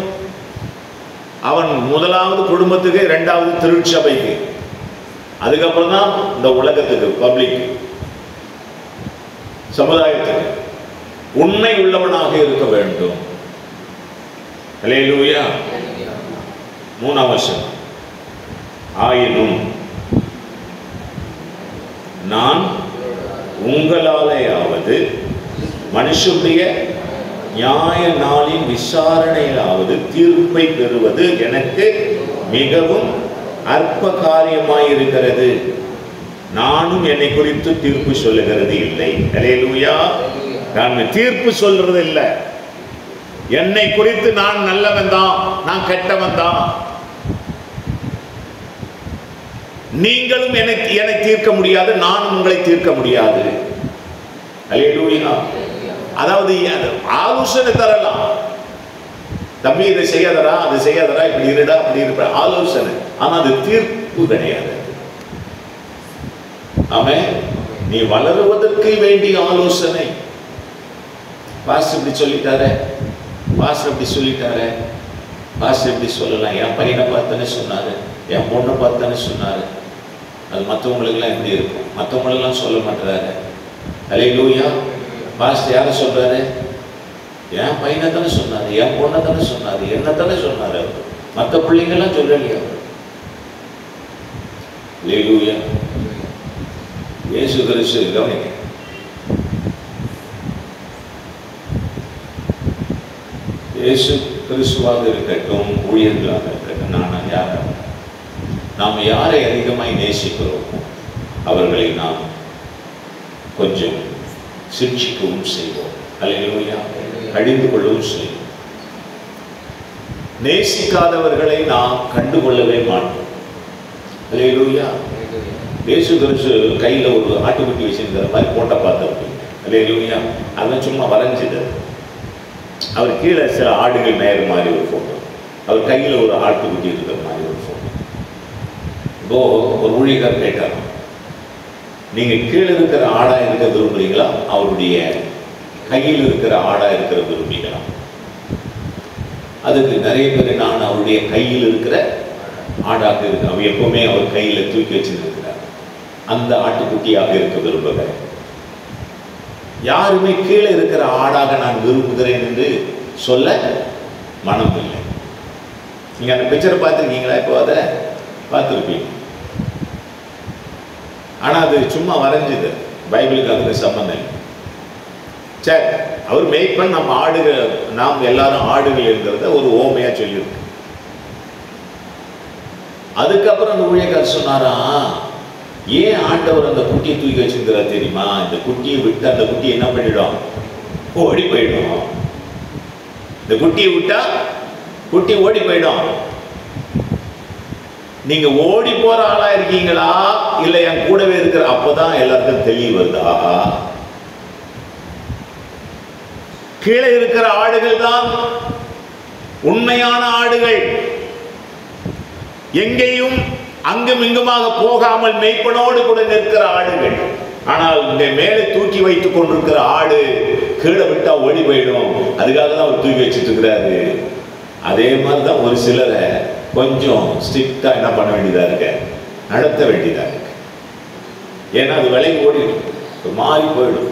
அவன் முதலாவது குடும்பத்துக்கு, 2வது திருச்சபைக்கு, அதுக்கப்புறம் தான் இந்த உலகத்துக்கு, பப்ளிக் சமுதாயத்துக்கு உண்மை உள்ளவனாக இருக்க வேண்டும். அல்லேலூயா. 3ஆம் வசனம். ஆயினும் நான் உங்களாலேயாவது மனுஷனுடைய நியாய நாளின் விசாரணையிலாவது தீர்ப்பை பெறுவது எனக்கு மிகவும் அற்ப காரியமாயிருக்கிறது. நானும் என்னை குறித்து தீர்ப்பு சொல்லுகிறது இல்லை. அல்லேலூயா. நான் தீர்ப்பு சொல்றது இல்லை. என்னை குறித்து நான் நல்லவன் தான், நான் கெட்டவன் தான். நீங்களும் என்னை தீர்க்க முடியாது, நானும் உங்களை தீர்க்க முடியாது. அல்லேலூயா. அதாவது ஆலோசனை தரலாம். தம்பி இதை செய்யாதரா, அது செய்யாதரா, இப்படி இருடா, அப்படி இருப்ப, ஆலோசனை. ஆனா அது தீர்ப்பு கிடையாது. ஆமென். நீ வளருவதற்கு வேண்டிய ஆலோசனை. பாஸ்டர் இப்படி சொல்லிட்டாரு, பாஸ்டர் இப்படி சொல்லிட்டாரு, பாஸ்டர் இப்படி சொல்லலாம். என் பையனை பார்த்தானே சொன்னாரு, என் பொண்ணை பார்த்தானே சொன்னாரு. அது மற்றவங்களுக்கெல்லாம் எப்படி இருக்கும்? மற்றவங்களெல்லாம் சொல்ல மாட்டாரு. அல்லேலூயா. பாஸ்டர் யாரை சொல்றாரு? என் பையனை தானே சொன்னாரு, என் பொண்ணை தானே சொன்னாரு, என்ன தானே சொன்னாரு. மற்ற பிள்ளைங்கெல்லாம் சொல்லலையா? அல்லேலூயா. இயேசு கிறிஸ்து, கவனிங்க, இயேசு கிறிஸ்துவாக இருக்கட்டும், ஊழியர்களாக இருக்கட்டும், நாம் யாரை அதிகமாய் நேசிக்கிறோமோ அவர்களை நாம் கொஞ்சம் சிக்ஷிக்கவும் செய்வோம். அல்லேலூயா. அழிந்து கொள்ளவும் செய்வோம். நேசிக்காதவர்களை நாம் கண்டுகொள்ளவே மாட்டோம். அல்லேலூயா. இயேசு கிறிஸ்து கையில் ஒரு ஆட்டுக்குட்டி வச்சிருக்கிற மாதிரி போட்ட பார்த்துருப்பீங்க. அல்லேலூயா. அதெல்லாம் சும்மா வரைஞ்சிது. அவர் கீழே சில ஆடுகள் மேயிற மாதிரி ஒரு ஃபோட்டோ, அவர் கையில் ஒரு ஆட்டுக்குட்டி இருக்கிற மாதிரி ஒரு ஃபோட்டோ. இப்போ ஒரு ஊழியர் கேட்டார், நீங்கள் கீழே இருக்கிற ஆடாக இருக்க விரும்புகிறீங்களா, அவருடைய கையில் இருக்கிற ஆடாக இருக்கிற விரும்புகிறீங்களா? அதுக்கு நிறைய பேர், நான் அவருடைய கையில் இருக்கிற ஆடாக இருக்கு, அவர் எப்பவுமே அவர் கையில் தூக்கி வச்சிருக்கிறார், அந்த ஆட்டுக்குட்டியாக இருக்க விரும்புகிறேன். யாருமே கீழே இருக்கிற ஆடாக நான் விரும்புகிறேன் என்று சொல்ல மனம் இல்லை. நீங்க அந்த பிக்சரை பார்த்துருக்கீங்களா? இப்போ அதை பார்த்துருப்பீங்க. ஆனா அது சும்மா வரைஞ்சது, பைபிளுக்கு அதுக்கு சம்பந்தம் இல்லை. சரி, அவர் மேய்ப்பன், நம்ம ஆடுகள், நாம் எல்லாரும் ஆடுகள் இருக்கிறத ஒரு ஓமையா சொல்லியிருக்கு. அதுக்கப்புறம் அந்த ஊழியக்காரர் சொன்னாரா, ஏன் ஆண்டவர் அந்த குட்டியை தூக்கி வச்சிருக்கிறார் தெரியுமா? இந்த குட்டியை விட்டு அந்த குட்டி என்ன பண்ணிடும்? ஓடி போயிடும். இந்த குட்டியை விட்டா குட்டி ஓடி போயிடும். நீங்க ஓடி போற ஆளா இருக்கீங்களா, இல்ல என் கூடவே இருக்கிற? அப்பதான் எல்லாருக்கும் தெளிவு வருதா, கீழே இருக்கிற ஆடுகள் தான் உண்மையான ஆடுகள் எங்கேயும் அங்கும் இங்குமாக போகாமல் மேய்ப்பனோடு கூட நிற்கிற ஆடுகள். ஆனால் இந்த மேலே தூக்கி வைத்துக் கொண்டிருக்கிற ஆடு கீழே விட்டா ஓடி போயிடும், அதுக்காக தான் அவர் தூக்கி வச்சுட்டு இருக்கிறாரு. அதே மாதிரிதான் ஒரு சிலரை கொஞ்சம் ஸ்ட்ரிக்டா என்ன பண்ண வேண்டியதா இருக்கு, நடத்த வேண்டியதா இருக்கு. ஏன்னா அது விலைக்கு ஓடிடும், மாறி போயிடும்.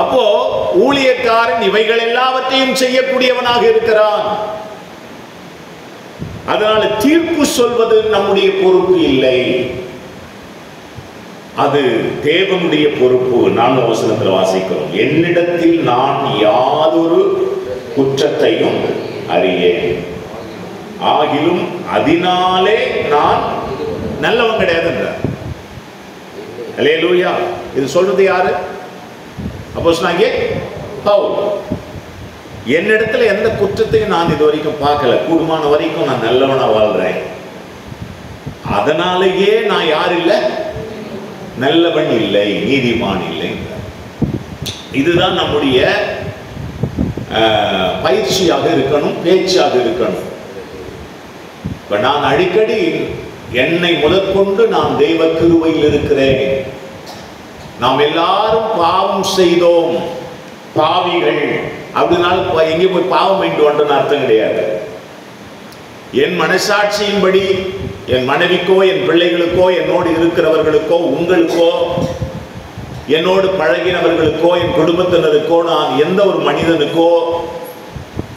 அப்போ ஊழியக்காரன் இவைகள் எல்லாவற்றையும் செய்யக்கூடியவனாக இருக்கிறான். அதனால தீர்ப்பு சொல்வது நம்முடைய பொறுப்பு இல்லை, அது தேவனுடைய பொறுப்பு. 4 வசனத்தில் வாசிக்கிறோம், என்னிடத்தில் நான் யாதொரு குற்றத்தையும் அறியேன், ஆகிலும் அதனாலே நான் நல்லவன் கிடையாதுன்றார். அல்லேலூயா. இது சொல்றது யாரு? அப்போஸ்தலனாகிய பவுல். என்னிடத்துல எந்த குற்றத்தையும் நான் இது வரைக்கும் பார்க்கல, கூடுமான வரைக்கும் நான் நல்லவனா வாழ்றேன், அதனாலேயே நான் யார் இல்லை, நல்லவன் இல்லை, நீதிமான் இல்லை. இதுதான் நம்முடைய பயிற்சியாக இருக்கணும், பேச்சாக இருக்கணும். இப்ப நான் அடிக்கடி என்னை முதற்கொண்டு நான் தெய்வ கிருபையில் இருக்கிறேன், நாம் எல்லாரும் பாவம் செய்தோம், பாவிகள், அப்படினால எங்கே போய் பாவம் என்று ஒன்றுன்னு அர்த்தம் கிடையாது. என் மனசாட்சியின்படி என் மனைவிக்கோ என் பிள்ளைகளுக்கோ என்னோடு இருக்கிறவர்களுக்கோ உங்களுக்கோ என்னோடு பழகினவர்களுக்கோ என் குடும்பத்தினருக்கோ நான் எந்த ஒரு மனிதனுக்கோ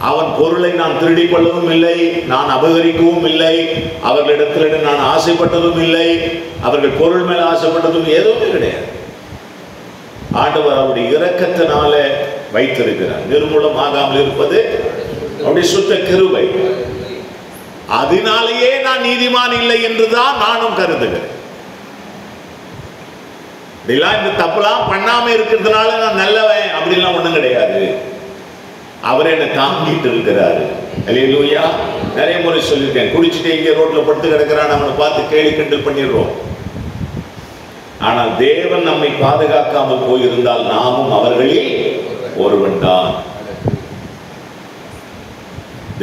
அவன் பொருளை நான் திருடிக் கொள்ளவும் இல்லை, நான் அபகரிக்கவும் இல்லை, அவர்களிடத்தில் நான் ஆசைப்பட்டதும் இல்லை, அவர்கள் பொருள் மேல் ஆசைப்பட்டதும் எதுவுமே கிடையாது. ஆண்டவர் அவருடைய இரக்கத்தினால வைத்திருக்கிறார். நிர்மூலமாகாமல் இருப்பது அவருடைய சுத்த கிருபை. அதனாலேயே நான் நீதிமான் இல்லை என்றுதான் நானும் கருதுகிறேன். இந்த தப்புலாம் பண்ணாம இருக்கிறதுனால நான் நல்லவன் அப்படிலாம் ஒண்ணும் கிடையாது. அவர் என்னை தாங்கிட்டு இருக்கிறாரு. அல்லேலூயா. நிறைய முறை சொல்லியிருக்கேன், குடிச்சிட்டு இங்கே ரோட்ல படுத்து கிடக்கிறான், அவனை பார்த்து கேலி கிண்டல் பண்ணிடுறோம். ஆனால் தேவன் நம்மை பாதுகாக்காமல் போயிருந்தால் நாமும் அவர்களில் ஒருவன் தான்.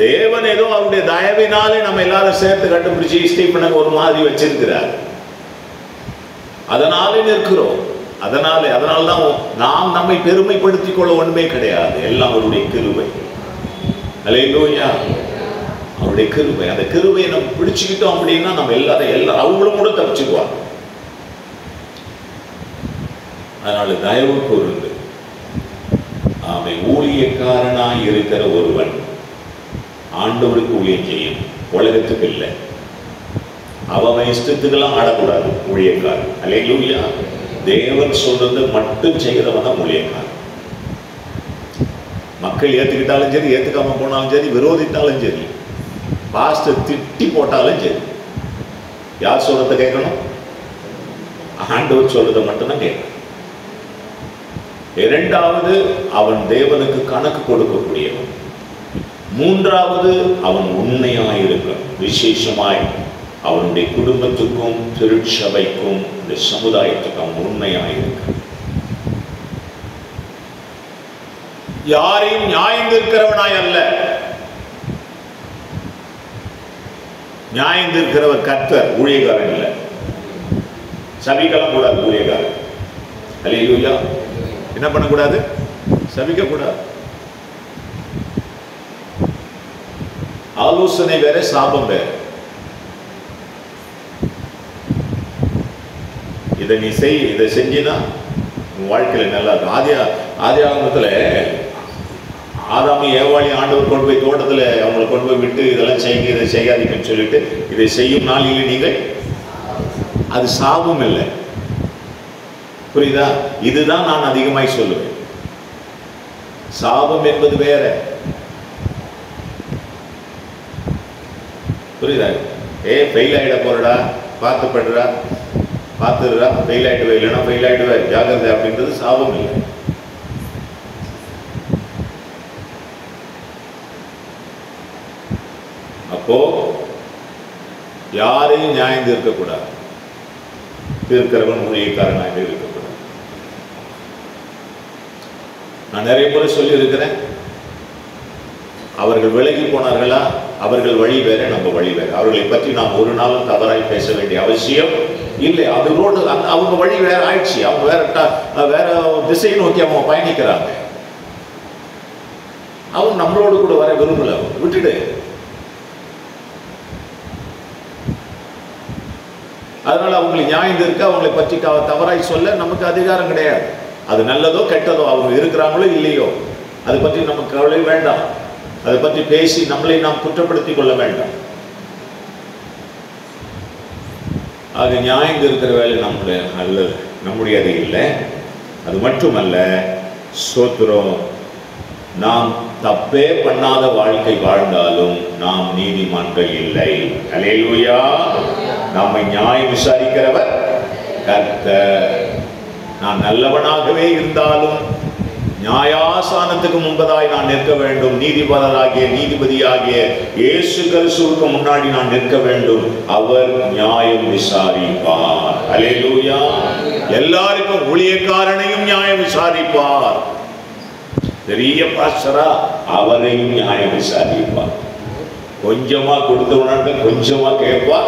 தேவன் ஏதோ அவருடைய தயவினாலே நம்ம எல்லாரும் சேர்த்து கண்டுபிடிச்சு ஸ்டீபனை ஒரு மாதிரி வச்சிருக்கிறார், அதனாலே நிற்கிறோம். அதனால்தான் நாம் நம்மை பெருமைப்படுத்திக் கொள்ள ஒன்றுமே கிடையாது, எல்லாம் அவருடைய கிருபை. அல்லேலூயா. அவருடைய கிருபை. அந்த கிருபையை நம்ம பிடிச்சுக்கிட்டோம் அப்படின்னா நம்ம எல்லாரும் அவங்களும் கூட தப்பிச்சுக்குவாங்க. அதனால தயவு கூர்ந்து அவன் ஊழியக்காரனாய் இருக்கிற ஒருவன் ஆண்டவருக்கு ஊழியம் செய்யும், உலகத்துக்கு இல்லை. அவன் இஷ்டத்துக்கெல்லாம் ஆடக்கூடாது ஊழியக்காரன். அல்லேலூயா. தேவன் சொல்றது மட்டும் செய்கிறவன் தான் ஊழியக்காரன். மக்கள் ஏத்துக்கிட்டாலும் சரி, ஏத்துக்காம போனாலும் சரி, விரோதித்தாலும் சரி, பாஸ்டர் திட்டி போட்டாலும் சரி, யார் சொல்றதை கேட்கணும்? ஆண்டவர் சொல்றதை மட்டும்தான் கேட்கணும். இரண்டாவது, அவன் தேவனுக்கு கணக்கு கொடுக்கக்கூடியவன். மூன்றாவது, அவன் உண்மையாய் இருக்கணும். விசேஷமாய் அவனுடைய குடும்பத்துக்கும் திருச்சபைக்கும் இந்த சமுதாயத்துக்கும் அவன் உண்மையாய் இருக்கணும். யாரையும் நியாயந்திருக்கிறவனாய் அல்ல. நியாயந்திருக்கிறவர் கர்த்தர், ஊழியக்காரன் இல்லை. சபிக்கலாம் கூடாது ஊழியக்காரன். அல்லேலூயா. என்ன பண்ணக்கூடாது? சபிக்க கூடாது. ஆலோசனை வேற, சாபம் வேற. இதை நீ செய், இதை செஞ்சினா உன் வாழ்க்கையில நல்லா இருக்கும். ஆதி ஆகமத்துல ஆதாமி ஏவாளி ஆண்டவர் கொண்டு போய் தோட்டத்தில் அவங்களை கொண்டு போய் விட்டு இதெல்லாம் செய்யுங்க, இதை செய்யாதீங்கன்னு சொல்லிட்டு இதை செய்யும் நாளில் நீங்கள், அது சாபம் இல்லை. புரியுதா? இதுதான் நான் அதிகமாய் சொல்லுவேன். சாபம் என்பது வேற. புரியுதா? ஃபெயில் ஆகிட போறடா, பார்த்து படுறா, பார்த்துடுறா, ஃபெயில் ஆகிடுவே, இல்லைன்னா ஃபெயில் ஆகிடுவே, ஜாகிரதை அப்படின்றது சாபம் இல்லை. அப்போ யாரையும் நியாயம் தீர்க்கக்கூடாது. தீர்க்கிறவன் ஊழியக்காரனாக இருக்கக்கூடாது. நான் நிறைய முறை சொல்லி இருக்கிறேன், அவர்கள் விலகி போனார்களா? அவர்கள் வழி வேற, நம்ம வழி வேற. அவர்களை பற்றி நாம் ஒரு நாளும் தவறாய் பேச வேண்டிய அவசியம் இல்லை. அவர்களோடு அவங்க வழி வேற ஆயிடுச்சு. அவங்க வேற திசையை நோக்கி அவங்க பயணிக்கிறாங்க. அவங்க நம்மளோடு கூட வர விரும்பல, விட்டுடு. அதனால அவங்களுக்கு நியாயம் இருக்கு. அவங்களை பற்றி தவறாய் சொல்ல நமக்கு அதிகாரம் கிடையாது. அது நல்லதோ கெட்டதோ, அவங்க இருக்கிறாங்களோ இல்லையோ, அதை பற்றி நமக்கு கவலை வேண்டாம். அதை பற்றி பேசி நம்மளை நாம் குற்றப்படுத்திக் கொள்ள வேண்டாம். அது நியாயம் இருக்கிற வேலை நம்முடையது இல்லை. அது மட்டுமல்ல, ஸ்தோத்திரம், நாம் தப்பே பண்ணாத வாழ்க்கை வாழ்ந்தாலும் நாம் நீதிமான்கள் இல்லை. அல்லேலூயா. நம்மை நியாயம் விசாரிக்கிறவர் கர்த்தர். நான் நல்லவனாகவே இருந்தாலும் நியாயாசனத்துக்கு முன்பதாய் நான் நிற்க வேண்டும். நீதிபதியாகிய இயேசு கிறிஸ்துவுக்கு முன்னாடி நான் நிற்க வேண்டும். அவர் நியாயம் விசாரிப்பார். அல்லேலூயா. எல்லாருக்கும் ஊழியக்காரனையும் நியாயம் விசாரிப்பார். பெரிய பாஸ்டரா, அவரையும் நியாயம் விசாரிப்பார். கொஞ்சமா கொடுத்தவனாட்ட கொஞ்சமா கேட்பா.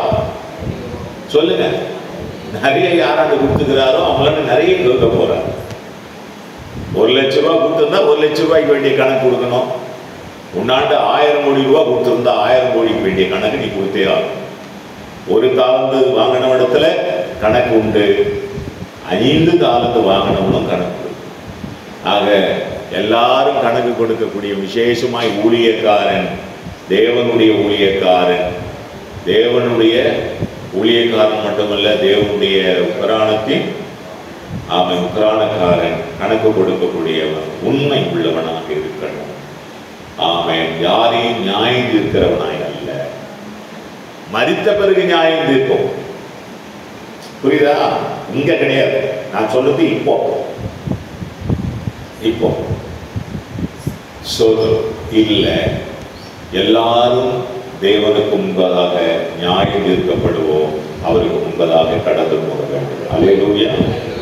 சொல்லுங்க, நிறைய யாராண்டு கொடுத்துக்கிறாரோ அவங்களால நிறைய கேட்க போறாரு. 1 லட்ச ரூபா கொடுத்திருந்தா 1 லட்ச ரூபாய்க்கு வேண்டிய கணக்கு கொடுக்கணும். உன்னாண்ட 1000 கோடி ரூபாய் கொடுத்திருந்தா 1000 கோடிக்கு வேண்டிய கணக்கு நீ கொடுத்தே ஆகும். ஒரு தாளந்து வாங்கின இடத்துல கணக்கு உண்டு, 5 தாளந்து வாங்கினவனும் கணக்கு. ஆக எல்லாரும் கணக்கு கொடுக்கக்கூடிய விசேஷமாய் ஊழியக்காரன், தேவனுடைய ஊழியக்காரன். தேவனுடைய ஊழியக்காரன் மட்டுமல்ல, தேவனுடைய உக்கரானத்தின் உக்கரானக்காரன், கணக்கு கொடுக்கக்கூடியவன், உண்மை உள்ளவனாக இருக்கணும். ஆமென். யாரையும் நியாயம் தீர்க்கிறவனாய் அல்ல. மரித்த பிறகு நியாயம் தீர்ப்போம். புரியுதா? இங்க கிடையாது. நான் சொல்றது இப்போ இல்லை. எல்லாரும் தேவனுக்கு முன்பதாக நியாயம் தீர்க்கப்படுவோம். அவருக்கு முன்பதாக கடந்து போக வேண்டும். அல்லேலூயா.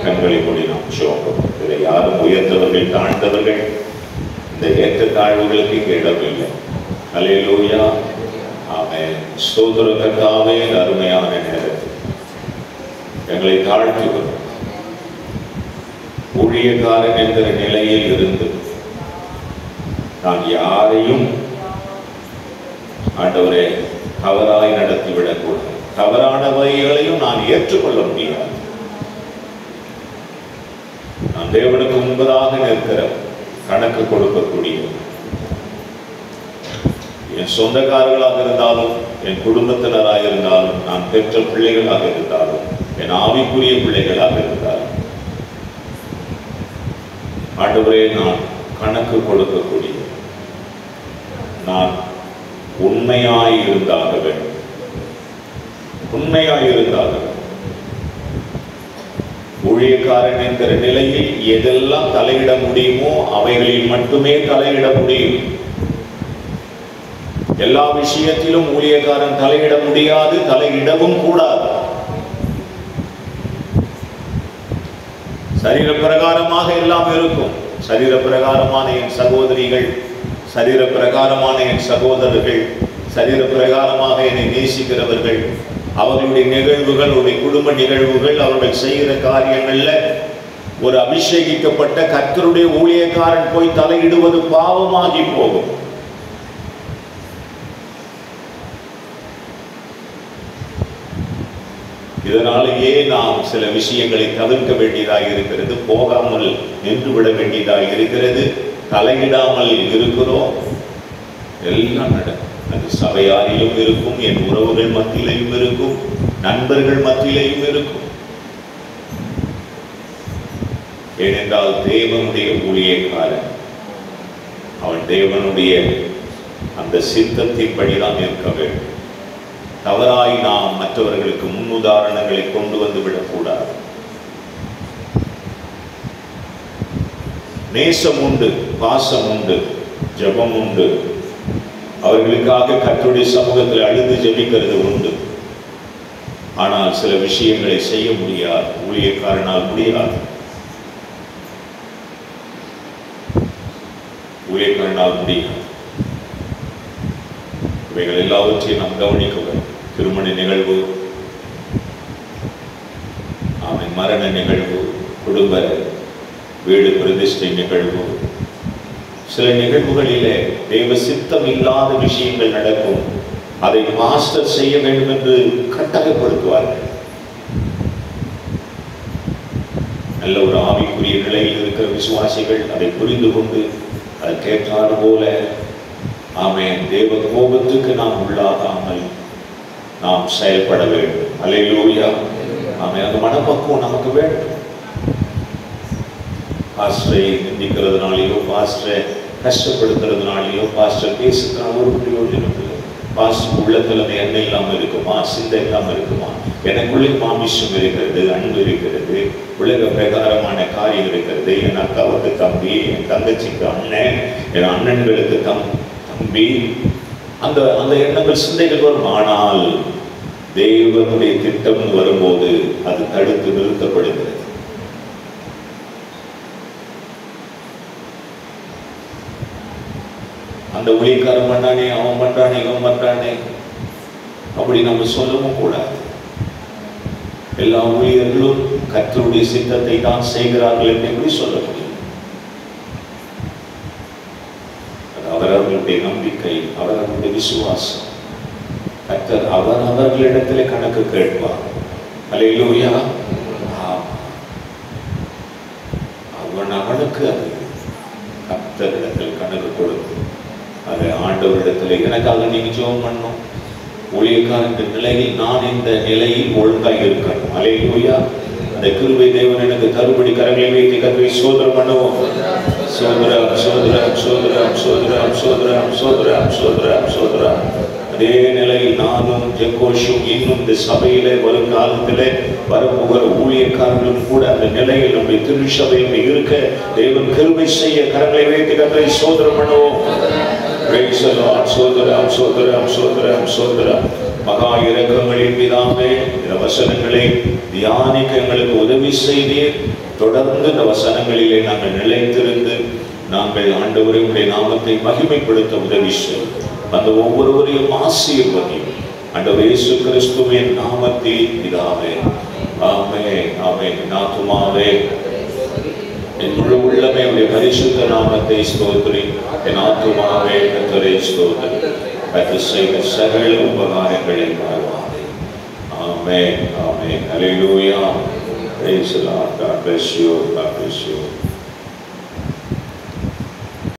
கண்களை மூடி நாம் ஜெபிப்போம். இதை யாரும் உயர்ந்தவர்கள் தாழ்ந்தவர்கள், இந்த ஏற்ற தாழ்வுகளுக்கு இங்கே இடமில்லை. அல்லேலூயா. ஆமென். ஸ்தோத்திர கர்த்தாவே, அருமையான நேரத்தில் எங்களை தாழ்த்துகிறோம். ஊழியக்காரன் என்கிற நிலையில் இருந்து நான் யாரையும் ஆண்டவரே தவறாய் நடத்திவிடக்கூடாது. தவறானவைகளையும் நான் ஏற்றுக்கொள்ள முடியாது. நான் தேவனுக்கு முன்பதாக நிற்கிற கணக்கு கொடுக்கக்கூடிய என் சொந்தக்காரர்களாக இருந்தாலும், என் குடும்பத்தினராக இருந்தாலும், நான் பெற்ற பிள்ளைகளாக இருந்தாலும், என் ஆவிக்குரிய பிள்ளைகளாக இருந்தாலும், ஆண்டவரே நான் கணக்கு கொடுக்கக்கூடிய, நான் உண்மையாய் இருந்தாக வேண்டும். உண்மையாய் இருந்தாக வேண்டும். ஊழியக்காரன் என்கிற நிலையில் எதெல்லாம் தலையிட முடியுமோ அவைகளில் மட்டுமே தலையிட முடியும். எல்லா விஷயத்திலும் ஊழியக்காரன் தலையிட முடியாது, தலையிடவும் கூடாது. சரீர பிரகாரமாக எல்லாம் இருக்கும். சரீர பிரகாரமான என் சகோதரிகள், சரீர பிரகாரமான என் சகோதரர்கள், சரீர பிரகாரமாக என்னை நேசிக்கிறவர்கள், அவர்களுடைய நிகழ்வுகள், அவருடைய குடும்ப நிகழ்வுகள், அவர்கள் செய்கிற காரியங்கள்ல ஒரு அபிஷேகிக்கப்பட்ட கர்த்தருடைய ஊழியக்காரன் போய் தலையிடுவது பாவமாகி போகும். இதனாலேயே நாம் சில விஷயங்களை தவிர்க்க வேண்டியதாக இருக்கிறது. போகாமல் நின்று விட வேண்டியதாக இருக்கிறது. தலையிடாமல் இருக்கிறோம். எல்லாம் நடக்கும். அது சபையாரிலும் இருக்கும், என் உறவுகள் மத்தியிலையும் இருக்கும், நண்பர்கள் மத்தியிலையும் இருக்கும். ஏனென்றால் தேவனுடைய ஊழியக்காரன் அவன் தேவனுடைய அந்த சித்தத்தின்படிதான் இருக்க வேண்டும். தவறாய் நாம் மற்றவர்களுக்கு முன்னுதாரணங்களை கொண்டு வந்து விடக்கூடாது. நேசம் உண்டு, பாசம் உண்டு, ஜெபம் உண்டு. அவர்களுக்காக கர்த்தருடைய சமூகத்தில் அழுது ஜெபிக்கிறது உண்டு. ஆனால் சில விஷயங்களை செய்ய முடியாது. ஊழியக்காரனால் முடியாது. ஊழியக்காரனால் முடியாது. இவைகள் எல்லாவற்றையும் நாம் கவனிக்க வேண்டும். திருமண நிகழ்வு, மரண நிகழ்வு, குடும்ப வீடு பிரதிஷ்டை நிகழ்வு, சில நிகழ்வுகளிலே தெய்வ சித்தம் இல்லாத விஷயங்கள் நடக்கும். அதை மாஸ்டர் செய்ய வேண்டும் என்று கட்டாயப்படுத்துவார்கள். நல்ல ஒரு ஆவிக்குரிய நிலையில் இருக்கிற விசுவாசிகள் அதை புரிந்து கொண்டு அதற்கேற்றாறு போல ஆமென் தேவ கோபத்துக்கு நாம் உள்ளாகாமல் நாம் செயல்பட வேண்டும். அல்லேலூயா. ஆமென். அந்த மனப்பக்குவம் நமக்கு வேண்டும். பாஸ்டரை நிந்திக்கிறதுனாலையோ, பாஸ்டரை கஷ்டப்படுத்துறதுனாலையோ, பாஸ்டர் பேசுறதுனால ஒரு பிரயோஜனம் இல்லை. பாஸ்டர் உள்ளத்துல அந்த எண்ணெய் இல்லாமல் இருக்குமா, சிந்தை இல்லாமல் இருக்குமா? எனக்குள்ளே மாமிசம் இருக்கிறது, அன்பு இருக்கிறது, உலக பிரகாரமான காரியம் இருக்கிறது. என் அக்காவுக்கு தம்பி, என் தங்கச்சிக்கு அண்ணன், என் அண்ணன்களுக்கு தம்பி, அந்த அந்த எண்ணங்கள் சிந்தைகள் வரும். ஆனால் தேவனுடைய திட்டம் வரும்போது அது தடுத்து நிறுத்தப்படுகிறது. அந்த ஊழியக்காரன் பண்ணானே, அவன் பண்றானே, இவன் பண்றானே, அப்படி நம்ம சொல்லவும் கூடாது. எல்லா ஊழியர்களும் கர்த்தருடைய சித்தத்தை தான் செய்கிறார்கள் என்று எப்படி சொல்ல முடியும்? அது அவரவர்களுடைய நம்பிக்கை, அவரவர்களுடைய விசுவாசம். கர்த்தர் அவர்களிடத்திலே கணக்கு கேட்பார். அல்லேலூயா. அவனுக்கு அது கர்த்தரிடத்தில் கணக்கு கொடுக்கும். அது ஆண்டவரிடத்தில் எனக்காக நீங்க ஜெபம் பண்ணணும். ஊழியக்காரன் நிலையில் நான் இந்த நிலையில் ஒழுங்காக இருக்கணும். அல்லேலூயா. அந்த கிருபை தேவன் எனக்கு தருபடி கரங்களை வைத்து கர்த்தரை சோதரம் பண்ணுவோம். சோதரம் சோதரம் சோதரம் சோதரம் சோதரம் சோதரம் சோதரம் சோதரம். அதே நிலையில் நானும் ஜெகோஷும் இன்னும் இந்த சபையிலே வரும் காலத்திலே வரப்போகிற ஊழியக்காரர்களும் கூட அந்த நிலையில் நம்முடைய திருச்சபையில் இருக்க தேவன் கிருபை செய்ய கரங்களை வைத்து கர்த்தரை சோதரம் பண்ணுவோம். Praise the Lord. சோதரம் சோதரம் சோதரம் சோதரம். மகா இரக்கங்களின் பிதாவே, இந்த வசனங்களை தியானிக்க எங்களுக்கு உதவி செய்தீர். தொடர்ந்து இந்த வசனங்களிலே நாங்கள் நிலைத்திருந்து நாங்கள் ஆண்டவருடைய நாமத்தை மகிமைப்படுத்த உதவி செய்யும். அந்த ஒவ்வொருவரையும் ஆசீர்வதியும் ஆண்டவர் இயேசு கிறிஸ்துவின் நாமத்தில் பிதாவே. ஆமென். ஆமென். ஆத்துமாவே என் முழு உள்ளமே உடைய பரிசுத்த நாமத்தை ஸ்தோத்திரி. என் ஆத்துமாவே கர்த்தரை ஸ்தோத்திரி. கர்த்தர் செய்த சகல உபகாரங்களை மறவாதே. ஆமென். ஆமென். ஹல்லேலூயா. Praise the Lord. God bless you. God bless you.